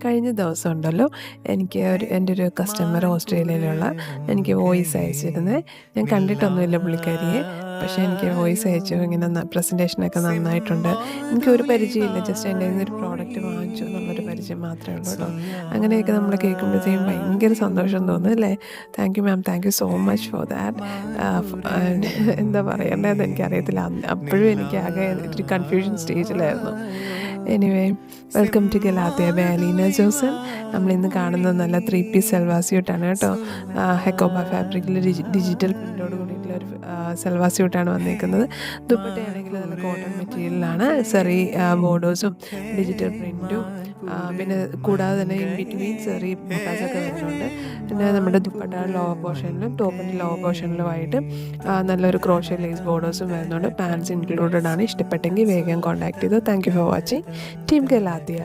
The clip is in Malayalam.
കഴിഞ്ഞ ദിവസം ഉണ്ടല്ലോ എനിക്ക് എൻ്റെ ഒരു കസ്റ്റമർ ഓസ്ട്രേലിയയിലുള്ള എനിക്ക് വോയിസ് അയച്ചിരുന്നത്. ഞാൻ കണ്ടിട്ടൊന്നുമില്ല പുള്ളിക്കാരിയെ, പക്ഷേ എനിക്ക് വോയിസ് അയച്ചു. ഇങ്ങനെ പ്രസൻറ്റേഷനൊക്കെ നന്നായിട്ടുണ്ട്, എനിക്കൊരു പരിചയമില്ല, ജസ്റ്റ് എൻ്റെ കയ്യിൽ നിന്നൊരു പ്രോഡക്റ്റ് വാങ്ങിച്ചു എന്നുള്ളൊരു പരിചയം മാത്രമേ ഉള്ളൂ കേട്ടോ. അങ്ങനെയൊക്കെ നമ്മൾ കേൾക്കുമ്പോഴത്തേക്കും ഭയങ്കര സന്തോഷം തോന്നും അല്ലേ. Thank you ma'am, thank you so much for that. എന്താ പറയേണ്ടതെന്ന് എനിക്കറിയത്തില്ല. അപ്പോഴും എനിക്ക് ആകെ ഒരു കൺഫ്യൂഷൻ സ്റ്റേജിലായിരുന്നു. Anyway, welcome to Galatea by Aleena Josan. നമ്മളിന്ന് കാണുന്നത് നല്ല 3 പീസ് സൽവാർ സ്യൂട്ടാണ് കേട്ടോ. ഹെക്കോബ ഫാബ്രിക്കിൽ ഡിജിറ്റൽ പ്രിൻ്റോട് കൂടിയിട്ടുള്ളൊരു സൽവാർ സ്യൂട്ടാണ് വന്നിരിക്കുന്നത്. ദുപ്പട്ടയാണെങ്കിൽ നല്ല കോട്ടൺ മെറ്റീരിയലാണ്, സെറി ബോർഡേഴ്സും ഡിജിറ്റൽ പ്രിൻറ്റും, പിന്നെ കൂടാതെ തന്നെ ഇൻ ബിറ്റ്വീൻ സെറി ബുട്ടാസൊക്കെ വരുന്നുണ്ട്. പിന്നെ നമ്മുടെ ദുപ്പട്ട ലോവർ പോർഷനിലും ടോപ്പിൻ്റെ ലോവർ പോർഷനിലുമായിട്ട് നല്ലൊരു ക്രോഷ്യ ലേസ് ബോർഡേഴ്സും വരുന്നുണ്ട്. പാൻസ് ഇൻക്ലൂഡഡ് ആണ്. ഇഷ്ടപ്പെട്ടെങ്കിൽ വേഗം കോൺടാക്ട് ചെയ്തു. Thank you for watching. Team Galatia.